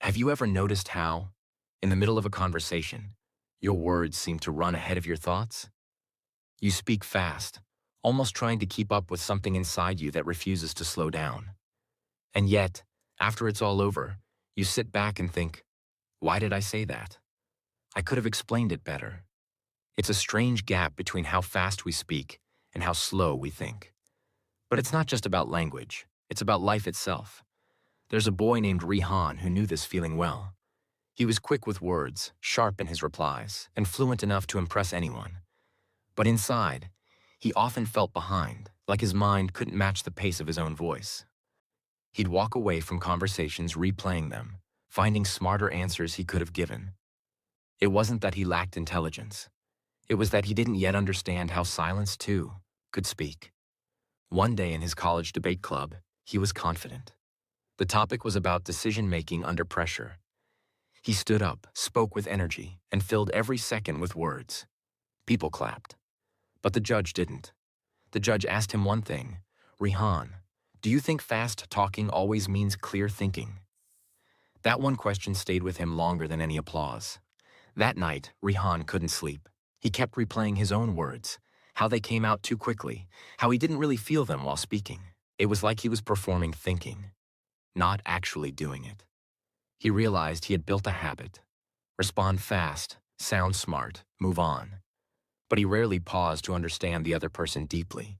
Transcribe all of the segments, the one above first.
Have you ever noticed how, in the middle of a conversation, your words seem to run ahead of your thoughts? You speak fast, almost trying to keep up with something inside you that refuses to slow down. And yet, after it's all over, you sit back and think, why did I say that? I could have explained it better. It's a strange gap between how fast we speak and how slow we think. But it's not just about language, it's about life itself. There's a boy named Rehan who knew this feeling well. He was quick with words, sharp in his replies, and fluent enough to impress anyone. But inside, he often felt behind, like his mind couldn't match the pace of his own voice. He'd walk away from conversations replaying them, finding smarter answers he could have given. It wasn't that he lacked intelligence. It was that he didn't yet understand how silence, too, could speak. One day in his college debate club, he was confident. The topic was about decision-making under pressure. He stood up, spoke with energy, and filled every second with words. People clapped. But the judge didn't. The judge asked him one thing, Rehan, do you think fast talking always means clear thinking? That one question stayed with him longer than any applause. That night, Rehan couldn't sleep. He kept replaying his own words, how they came out too quickly, how he didn't really feel them while speaking. It was like he was performing thinking, not actually doing it. He realized he had built a habit. Respond fast, sound smart, move on. But he rarely paused to understand the other person deeply.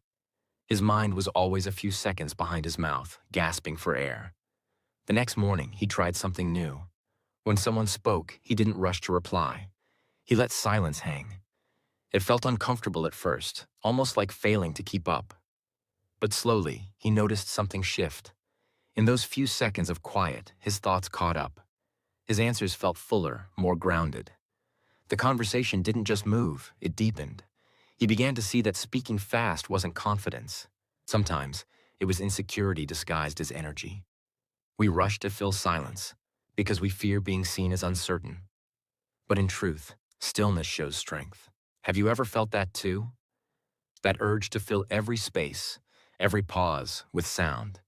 His mind was always a few seconds behind his mouth, gasping for air. The next morning, he tried something new. When someone spoke, he didn't rush to reply. He let silence hang. It felt uncomfortable at first, almost like failing to keep up. But slowly, he noticed something shift. In those few seconds of quiet, his thoughts caught up. His answers felt fuller, more grounded. The conversation didn't just move, it deepened. He began to see that speaking fast wasn't confidence. Sometimes, it was insecurity disguised as energy. We rush to fill silence because we fear being seen as uncertain. But in truth, stillness shows strength. Have you ever felt that too? That urge to fill every space, every pause with sound,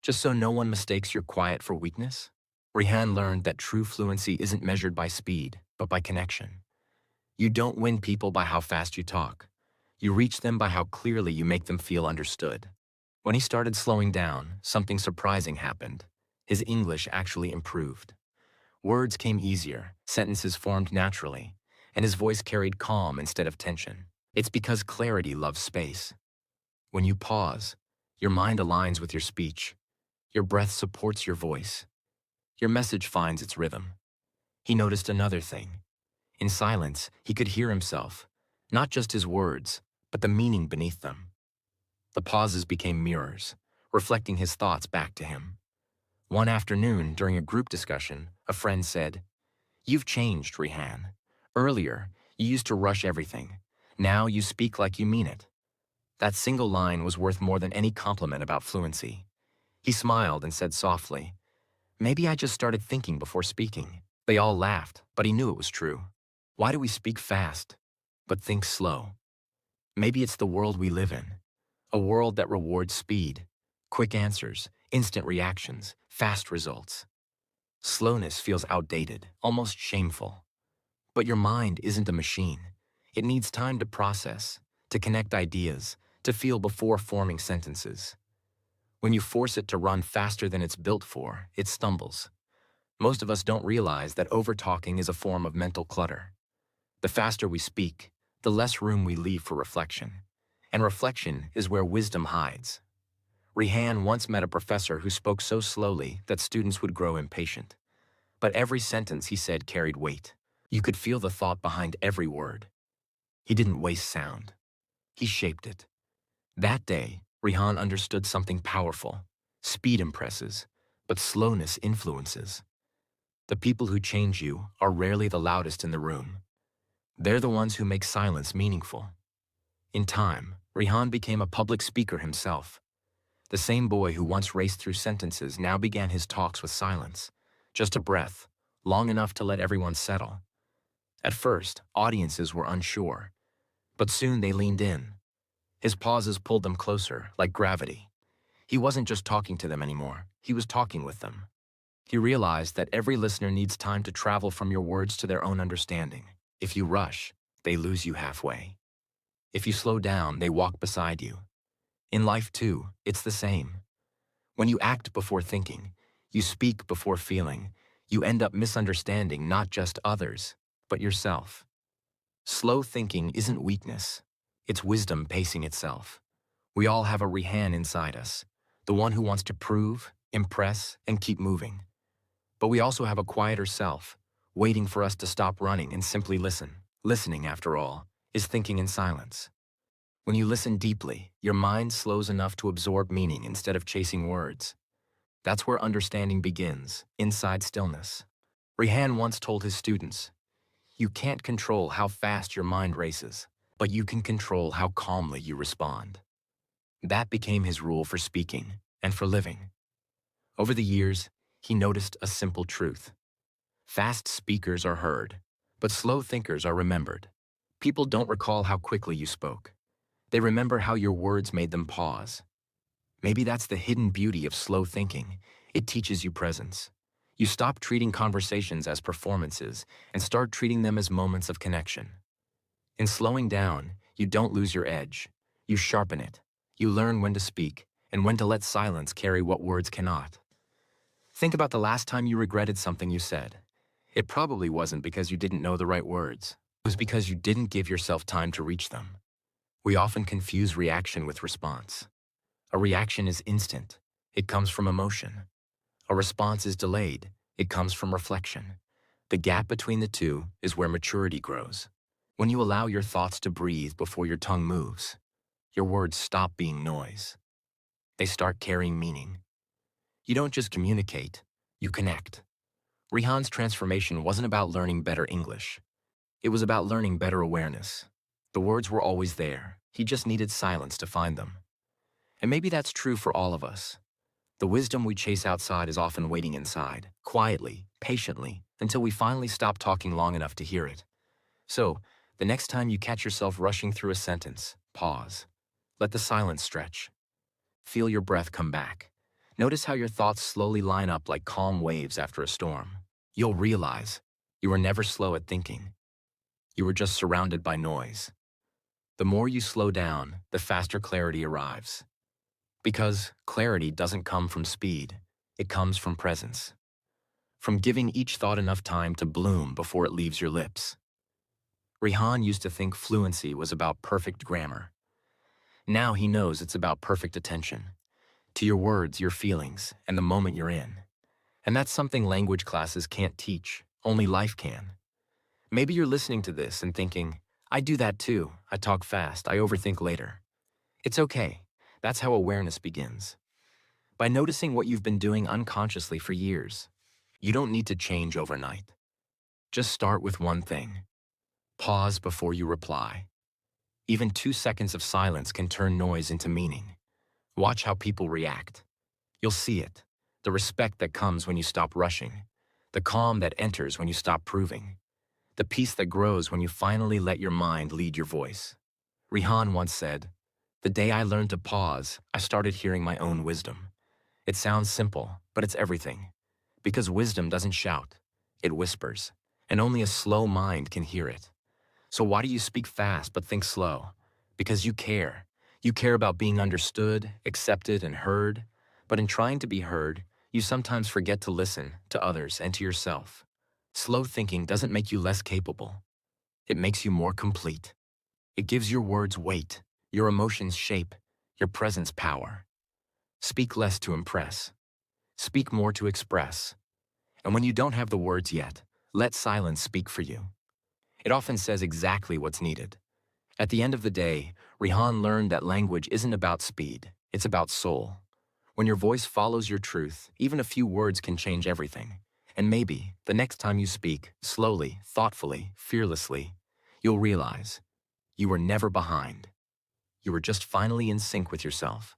just so no one mistakes your quiet for weakness? Rehan learned that true fluency isn't measured by speed, but by connection. You don't win people by how fast you talk. You reach them by how clearly you make them feel understood. When he started slowing down, something surprising happened. His English actually improved. Words came easier, sentences formed naturally, and his voice carried calm instead of tension. It's because clarity loves space. When you pause, your mind aligns with your speech. Your breath supports your voice. Your message finds its rhythm. He noticed another thing. In silence, he could hear himself, not just his words, but the meaning beneath them. The pauses became mirrors, reflecting his thoughts back to him. One afternoon, during a group discussion, a friend said, "You've changed, Rehan. Earlier, you used to rush everything. Now you speak like you mean it." That single line was worth more than any compliment about fluency. He smiled and said softly, "Maybe I just started thinking before speaking." They all laughed, but he knew it was true. Why do we speak fast, but think slow? Maybe it's the world we live in, a world that rewards speed, quick answers, instant reactions, fast results. Slowness feels outdated, almost shameful. But your mind isn't a machine. It needs time to process, to connect ideas, to feel before forming sentences. When you force it to run faster than it's built for, it stumbles. Most of us don't realize that over-talking is a form of mental clutter. The faster we speak, the less room we leave for reflection. And reflection is where wisdom hides. Rehan once met a professor who spoke so slowly that students would grow impatient. But every sentence he said carried weight. You could feel the thought behind every word. He didn't waste sound. He shaped it. That day, Rehan understood something powerful. Speed impresses, but slowness influences. The people who change you are rarely the loudest in the room. They're the ones who make silence meaningful. In time, Rehan became a public speaker himself. The same boy who once raced through sentences now began his talks with silence. Just a breath, long enough to let everyone settle. At first, audiences were unsure, but soon they leaned in. His pauses pulled them closer, like gravity. He wasn't just talking to them anymore, he was talking with them. He realized that every listener needs time to travel from your words to their own understanding. If you rush, they lose you halfway. If you slow down, they walk beside you. In life, too, it's the same. When you act before thinking, you speak before feeling, you end up misunderstanding not just others, but yourself. Slow thinking isn't weakness. It's wisdom pacing itself. We all have a Rehan inside us, the one who wants to prove, impress, and keep moving. But we also have a quieter self, waiting for us to stop running and simply listen. Listening, after all, is thinking in silence. When you listen deeply, your mind slows enough to absorb meaning instead of chasing words. That's where understanding begins, inside stillness. Rehan once told his students, "You can't control how fast your mind races, but you can control how calmly you respond." That became his rule for speaking and for living. Over the years, he noticed a simple truth. Fast speakers are heard, but slow thinkers are remembered. People don't recall how quickly you spoke. They remember how your words made them pause. Maybe that's the hidden beauty of slow thinking. It teaches you presence. You stop treating conversations as performances and start treating them as moments of connection. In slowing down, you don't lose your edge. You sharpen it. You learn when to speak and when to let silence carry what words cannot. Think about the last time you regretted something you said. It probably wasn't because you didn't know the right words. It was because you didn't give yourself time to reach them. We often confuse reaction with response. A reaction is instant. It comes from emotion. A response is delayed. It comes from reflection. The gap between the two is where maturity grows. When you allow your thoughts to breathe before your tongue moves, your words stop being noise. They start carrying meaning. You don't just communicate, you connect. Rehan's transformation wasn't about learning better English. It was about learning better awareness. The words were always there. He just needed silence to find them. And maybe that's true for all of us. The wisdom we chase outside is often waiting inside, quietly, patiently, until we finally stop talking long enough to hear it. So, the next time you catch yourself rushing through a sentence, pause. Let the silence stretch. Feel your breath come back. Notice how your thoughts slowly line up like calm waves after a storm. You'll realize you were never slow at thinking. You were just surrounded by noise. The more you slow down, the faster clarity arrives. Because clarity doesn't come from speed, it comes from presence. From giving each thought enough time to bloom before it leaves your lips. Rehan used to think fluency was about perfect grammar. Now he knows it's about perfect attention. To your words, your feelings, and the moment you're in. And that's something language classes can't teach, only life can. Maybe you're listening to this and thinking, I do that too. I talk fast, I overthink later. It's okay. That's how awareness begins. By noticing what you've been doing unconsciously for years. You don't need to change overnight. Just start with one thing. Pause before you reply. Even 2 seconds of silence can turn noise into meaning. Watch how people react. You'll see it. The respect that comes when you stop rushing. The calm that enters when you stop proving. The peace that grows when you finally let your mind lead your voice. Rehan once said, "The day I learned to pause, I started hearing my own wisdom." It sounds simple, but it's everything. Because wisdom doesn't shout, it whispers, and only a slow mind can hear it. So why do you speak fast but think slow? Because you care. You care about being understood, accepted, and heard. But in trying to be heard, you sometimes forget to listen to others and to yourself. Slow thinking doesn't make you less capable. It makes you more complete. It gives your words weight, your emotions shape, your presence power. Speak less to impress. Speak more to express. And when you don't have the words yet, let silence speak for you. It often says exactly what's needed. At the end of the day, Rehan learned that language isn't about speed, it's about soul. When your voice follows your truth, even a few words can change everything. And maybe, the next time you speak, slowly, thoughtfully, fearlessly, you'll realize you were never behind. You were just finally in sync with yourself.